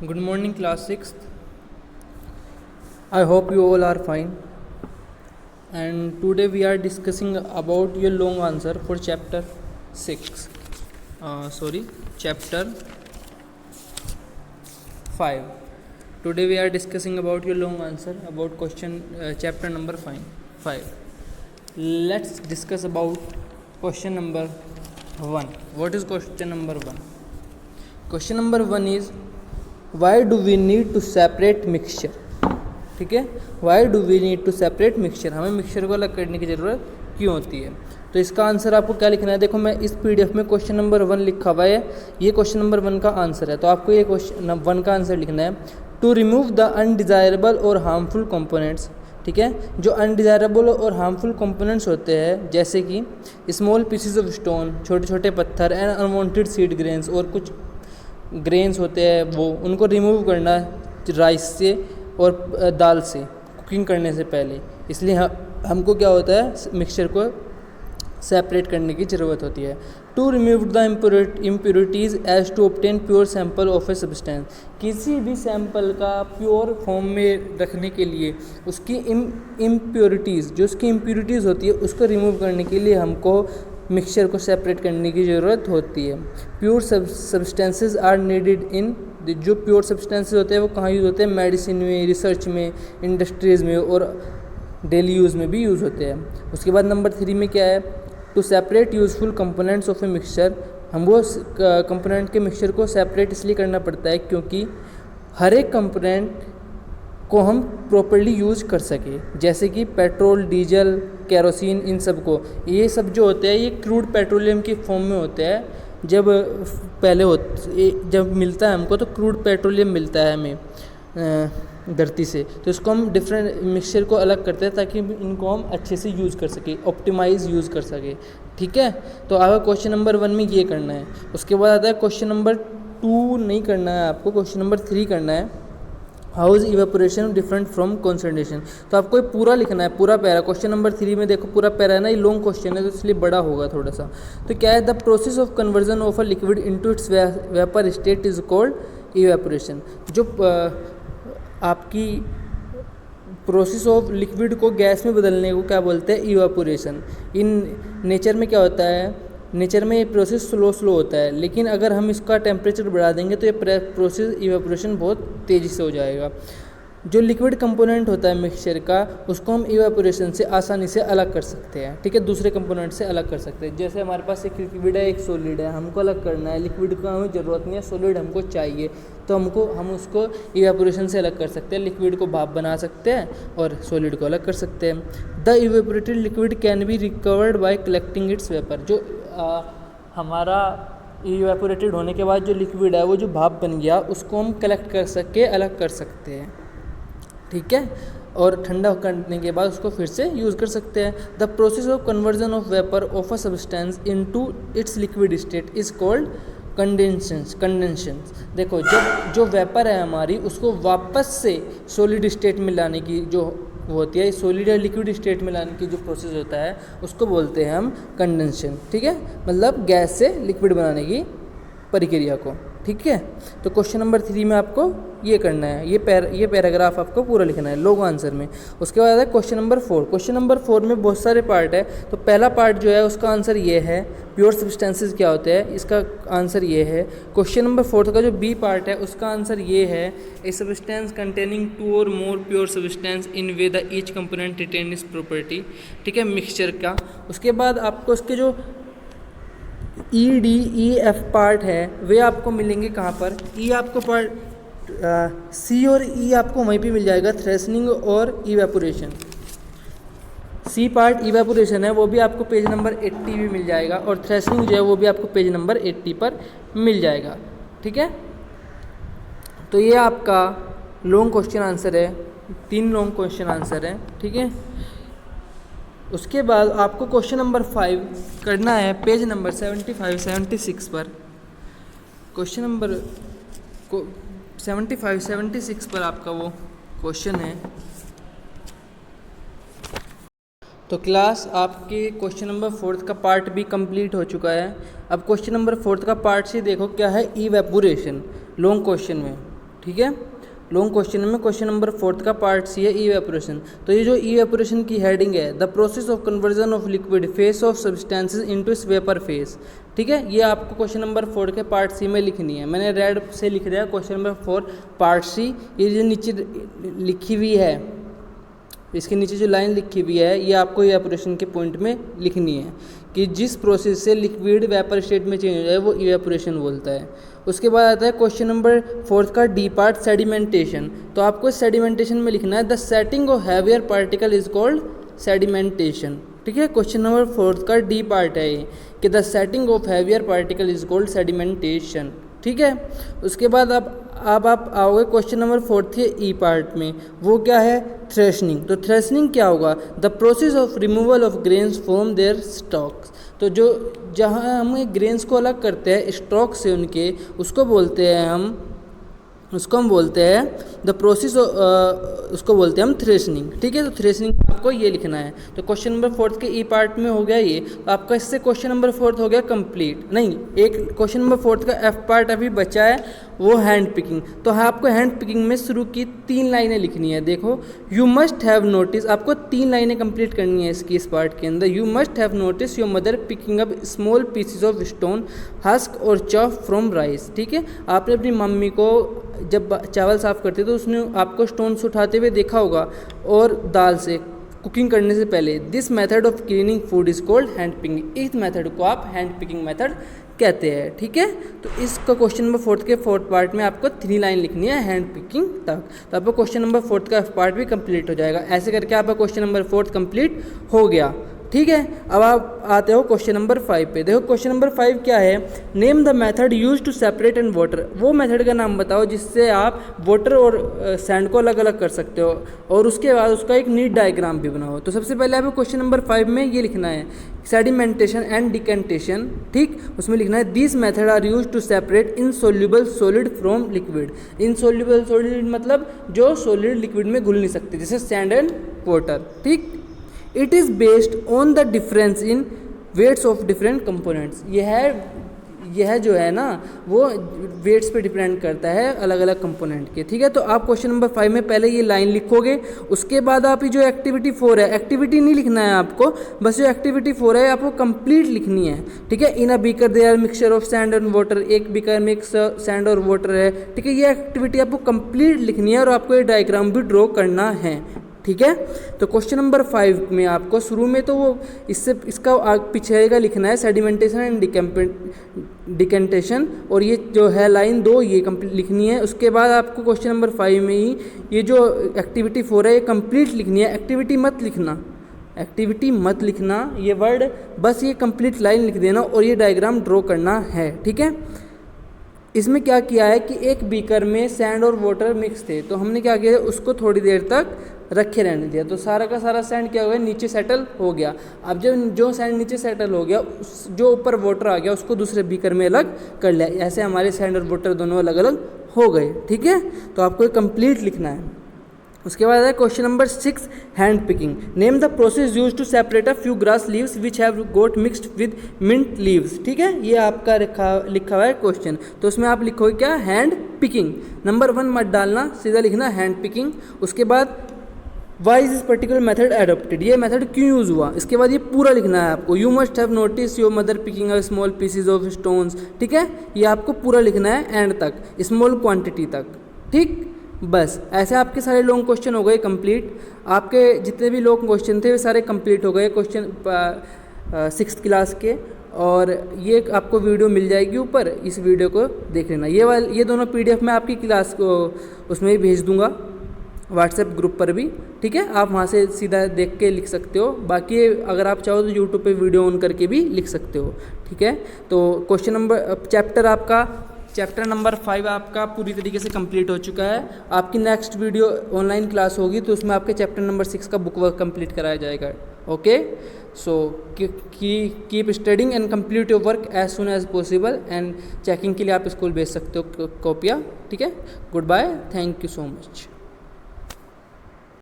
Good morning, class 6th. I hope you all are fine. And today we are discussing about your long answer for chapter 6. Chapter 5. Today we are discussing about your long answer about chapter number 5. Let's discuss about question number 1. What is question number 1? Question number 1 is, why do we need to separate mixture? ठीक है, why do we need to separate mixture, हमें mixture को अलग करने की ज़रूरत क्यों होती है? तो इसका आंसर आपको क्या लिखना है? देखो, मैं इस पीडीएफ में क्वेश्चन नंबर 1 लिखा हुआ है, ये क्वेश्चन नंबर 1 का आंसर है। तो आपको ये क्वेश्चन 1 का आंसर लिखना है, टू रिमूव द अनडिज़ायरेबल और हार्मफुल कंपोनेंट्स। ठीक है, जो अनडिज़ायरेबल और हार्मफुल कंपोनेंट्स होते हैं, जैसे कि स्मॉल पीसेस ऑफ स्टोन, छोटे छोटे पत्थर, एंड अनवांटेड सीड ग्रेन्स, और कुछ ग्रेन्स होते हैं वो, उनको रिमूव करना राइस से और दाल से कुकिंग करने से पहले। इसलिए हमको क्या होता है, मिक्सचर को सेपरेट करने की ज़रूरत होती है। To remove the impurities as to obtain pure sample of a substance. किसी भी सैंपल का प्योर फॉर्म में रखने के लिए उसकी इम्प्योरिटीज़, जो उसकी इम्प्योरिटीज़ होती है, उसको रिमूव करने के लिए हमको मिक्सचर को सेपरेट करने की ज़रूरत होती है। Pure substances are needed in, जो प्योर सब्सटेंसेस होते हैं वो कहाँ यूज़ होते हैं? मेडिसिन में, रिसर्च में, इंडस्ट्रीज़ में और डेली यूज़ में भी यूज़ होते हैं। उसके बाद नंबर 3 में क्या है? To separate useful components of a mixture. हम वो कंपोनेंट के मिक्सचर को सेपरेट इसलिए करना पड़ता है क्योंकि हर एक कंपोनेंट को हम प्रॉपर्ली यूज़ कर सके, जैसे कि पेट्रोल, डीजल, केरोसिन, इन सब को। ये सब जो होते हैं ये क्रूड पेट्रोलियम की फॉर्म में होते हैं। जब मिलता है हमको, तो क्रूड पेट्रोलियम मिलता है हमें धरती से, तो इसको हम डिफरेंट मिक्सचर को अलग करते हैं ताकि इनको हम अच्छे से यूज़ कर सके, ऑप्टिमाइज यूज़ कर सके। ठीक है, तो आगे क्वेश्चन नंबर 1 में ये करना है। उसके बाद आता है क्वेश्चन नंबर 2 नहीं करना है आपको, क्वेश्चन नंबर 3 करना है। How is evaporation different from concentration. तो आपको ये पूरा लिखना है, पूरा पैरा। क्वेश्चन नंबर 3 में देखो पूरा पैरा है ना, ये लॉन्ग क्वेश्चन है तो इसलिए बड़ा होगा थोड़ा सा। तो क्या है? The process of conversion of a liquid into its vapour state is called evaporation. जो आपकी प्रोसेस ऑफ लिक्विड को गैस में बदलने को क्या बोलते हैं? इवेपोरेशन। इन नेचर में क्या होता है? नेचर में ये प्रोसेस स्लो होता है, लेकिन अगर हम इसका टेम्परेचर बढ़ा देंगे तो ये प्रोसेस इवेपोरेशन बहुत तेज़ी से हो जाएगा। जो लिक्विड कंपोनेंट होता है मिक्सचर का, उसको हम इवेपोरेशन से आसानी से अलग कर सकते हैं। ठीक है, दूसरे कंपोनेंट से अलग कर सकते हैं। जैसे हमारे पास एक लिक्विड है, एक सॉलिड है, हमको अलग करना है। लिक्विड का हमें ज़रूरत नहीं है, सॉलिड हमको चाहिए, तो हम उसको इवेपोरेशन से अलग कर सकते हैं। लिक्विड को भाप बना सकते हैं और सॉलिड को अलग कर सकते हैं। The evaporated liquid can be recovered bye collecting it's vapour. जो हमारा इवेपोरेटेड होने के बाद जो लिक्विड है, वो जो भाप बन गया, उसको हम कलेक्ट कर सके, अलग कर सकते हैं। ठीक है, और ठंडा करने के बाद उसको फिर से यूज़ कर सकते हैं। The process of conversion of vapour of a substance into its liquid state is called condensation. देखो, जो वेपर है हमारी, उसको वापस से सॉलिड स्टेट में लाने की जो होती है, सॉलिड या लिक्विड स्टेट में लाने की जो प्रोसेस होता है, उसको बोलते हैं हम कंडेंशन। ठीक है, मतलब गैस से लिक्विड बनाने की प्रक्रिया को। ठीक है, तो क्वेश्चन नंबर 3 में आपको ये करना है, ये पैराग्राफ आपको पूरा लिखना है लॉन्ग आंसर में। उसके बाद है क्वेश्चन नंबर 4। क्वेश्चन नंबर 4 में बहुत सारे पार्ट है। तो पहला पार्ट जो है उसका आंसर ये है, प्योर सब्सटेंसेस क्या होते हैं, इसका आंसर ये है। क्वेश्चन नंबर 4 का जो बी पार्ट है उसका आंसर ये है, ए सब्सटेंस कंटेनिंग 2 और more pure substance in way the each component retain its property. ठीक है, मिक्सचर का। उसके बाद आपको उसके जो EDEF पार्ट है वे आपको मिलेंगे कहाँ पर? आपको पार्ट C और E आपको वहीं पे मिल जाएगा, थ्रेशनिंग और इवेपोरेशन। C पार्ट इवेपोरेशन है, वो भी आपको पेज नंबर 80 भी मिल जाएगा, और थ्रेशनिंग जो है वो भी आपको पेज नंबर 80 पर मिल जाएगा। ठीक है, तो ये आपका लॉन्ग क्वेश्चन आंसर है, 3 लॉन्ग क्वेश्चन आंसर है। ठीक है, उसके बाद आपको क्वेश्चन नंबर 5 करना है पेज नंबर 75-76 पर। क्वेश्चन नंबर 75-76 पर आपका वो क्वेश्चन है। तो क्लास आपके क्वेश्चन नंबर 4 का पार्ट भी कंप्लीट हो चुका है। अब क्वेश्चन नंबर 4 का पार्ट से देखो क्या है, इवेपोरेशन लॉन्ग क्वेश्चन में। ठीक है। लॉन्ग क्वेश्चन में क्वेश्चन नंबर 4 का पार्ट सी है इवेपोरेशन। तो ये जो इवेपोरेशन की हेडिंग है, the process of conversion of liquid phase of substances into its vapour face, ठीक है। ये आपको क्वेश्चन नंबर 4 के पार्ट सी में लिखनी है। मैंने रेड से लिख दिया क्वेश्चन नंबर 4 पार्ट सी। ये जो नीचे लिखी हुई है, इसके नीचे जो लाइन लिखी हुई है, ये आपको इवेपोरेशन के पॉइंट में लिखनी है कि जिस प्रोसेस से लिक्विड वेपर स्टेट में चेंज हो जाए वो इवेपोरेशन बोलता है। उसके बाद आता है क्वेश्चन नंबर 4 का डी पार्ट, सेडिमेंटेशन। तो आपको सेडिमेंटेशन में लिखना है the setting of heavier particle is called sedimentation, ठीक है। क्वेश्चन नंबर 4 का डी पार्ट है ये कि the setting of heavier particle is called sedimentation, ठीक है। उसके बाद अब आप आओगे क्वेश्चन नंबर 4 के ई पार्ट में, वो क्या है, थ्रेशनिंग। तो थ्रेशनिंग क्या होगा, the process of removal of grains from their stalks. तो जो जहाँ हम ग्रेन्स को अलग करते हैं स्टॉक से उनके, उसको बोलते हैं द प्रोसेस, उसको बोलते हैं हम थ्रेशनिंग, ठीक है। तो थ्रेशनिंग आपको ये लिखना है। तो क्वेश्चन नंबर 4 के ई पार्ट में हो गया ये। तो आपका इससे क्वेश्चन नंबर 4 हो गया कंप्लीट। नहीं, एक क्वेश्चन नंबर 4 का एफ पार्ट अभी बचा है, वो हैंड पिकिंग। तो आपको हैंड पिकिंग में शुरू की 3 लाइनें लिखनी है। देखो, यू मस्ट हैव नोटिस, आपको 3 लाइनें कंप्लीट करनी है इसकी, इस पार्ट के अंदर। You must have notice your mother picking up small pieces of stone husk और चॉप फ्रॉम राइस, ठीक है। आपने अपनी मम्मी को जब चावल साफ़ करते तो उसने आपको स्टोन्स उठाते हुए देखा होगा, और दाल से कुकिंग करने से पहले। This method of cleaning food is called hand picking. इस मेथड को आप हैंड पिकिंग मेथड कहते हैं, ठीक है। तो इसका क्वेश्चन नंबर 4 के 4th पार्ट में आपको 3 लाइन लिखनी है हैंड पिकिंग तक। तो आपका क्वेश्चन नंबर 4 का पार्ट भी कंप्लीट हो जाएगा। ऐसे करके आपका क्वेश्चन नंबर 4 कंप्लीट हो गया, ठीक है। अब आप आते हो क्वेश्चन नंबर 5 पे। देखो क्वेश्चन नंबर 5 क्या है, name the method use to separate and water. वो मेथड का नाम बताओ जिससे आप वाटर और सैंड को अलग अलग कर सकते हो, और उसके बाद उसका एक नीट डायग्राम भी बनाओ। तो सबसे पहले आपको क्वेश्चन नंबर 5 में ये लिखना है, सेडिमेंटेशन एंड डिकेंटेशन, ठीक। उसमें लिखना है this method are use to separate insoluble solid from liquid. Insoluble solid मतलब जो सॉलिड लिक्विड में घुल नहीं सकते, जैसे सैंड एंड वाटर, ठीक। It is based on the difference in weights of different components. यह जो है ना, वो वेट्स पे डिपेंड करता है अलग अलग कंपोनेंट के, ठीक है। तो आप क्वेश्चन नंबर 5 में पहले ये लाइन लिखोगे, उसके बाद आप जो एक्टिविटी 4 है, एक्टिविटी नहीं लिखना है आपको, बस जो एक्टिविटी 4 है आपको कंप्लीट लिखनी है, ठीक है। In a beaker there mixture of sand and water, एक बीकर में सैंड और वाटर है, ठीक है। ये एक्टिविटी आपको कंप्लीट लिखनी है और आपको ये डायग्राम भी ड्रॉ करना है, ठीक है। तो क्वेश्चन नंबर 5 में आपको शुरू में तो वो इसका पीछे का लिखना है सेडिमेंटेशन एंड डिकेंटेशन, और ये जो है लाइन 2 ये कंप्लीट लिखनी है। उसके बाद आपको क्वेश्चन नंबर 5 में ही ये जो एक्टिविटी 4 है ये कंप्लीट लिखनी है। एक्टिविटी मत लिखना ये वर्ड, बस ये कंप्लीट लाइन लिख देना और ये डायग्राम ड्रॉ करना है, ठीक है। इसमें क्या किया है कि एक बीकर में सैंड और वाटर मिक्स थे, तो हमने क्या किया, उसको थोड़ी देर तक रखे रहने दिया, तो सारा का सारा सैंड क्या हुआ, नीचे सेटल हो गया। अब जब जो सैंड नीचे सेटल हो गया, जो ऊपर वाटर आ गया उसको दूसरे बीकर में अलग कर लिया। ऐसे हमारे सैंड और वाटर दोनों अलग अलग हो गए, ठीक है। तो आपको कंप्लीट लिखना है। उसके बाद है question number 6 hand picking. Name the process use to separate a few grass leaves which have got mixed with mint leaves, ठीक है। ये आपका लिखा हुआ है क्वेश्चन, तो उसमें आप लिखोगे क्या, हैंड पिकिंग। नंबर 1 मत डालना, सीधा लिखना हैंड पिकिंग। उसके बाद why is this particular method adopted, ये मेथड क्यों यूज़ हुआ। इसके बाद ये पूरा लिखना है आपको। You must have notice your mother picking a small pieces of stones, ठीक है। ये आपको पूरा लिखना है एंड तक, स्मॉल क्वांटिटी तक, ठीक। बस ऐसे आपके सारे लॉन्ग क्वेश्चन हो गए कंप्लीट। आपके जितने भी लॉन्ग क्वेश्चन थे वे सारे कंप्लीट हो गए क्वेश्चन 6th क्लास के, और ये आपको वीडियो मिल जाएगी ऊपर, इस वीडियो को देख लेना। ये दोनों PDF मैं आपकी क्लास को उसमें भी भेज दूंगा, व्हाट्सएप ग्रुप पर भी, ठीक है। आप वहाँ से सीधा देख के लिख सकते हो। बाकी अगर आप चाहो तो यूट्यूब पे वीडियो ऑन करके भी लिख सकते हो, ठीक है। तो क्वेश्चन नंबर चैप्टर नंबर 5 आपका पूरी तरीके से कंप्लीट हो चुका है। आपकी नेक्स्ट वीडियो ऑनलाइन क्लास होगी तो उसमें आपके चैप्टर नंबर 6 का बुक वर्क कंप्लीट कराया जाएगा, okay. So keep studying and complete your work as soon as possible, and checking के लिए आप स्कूल भेज सकते हो कॉपियाँ, ठीक है। Good bye, thank you so much.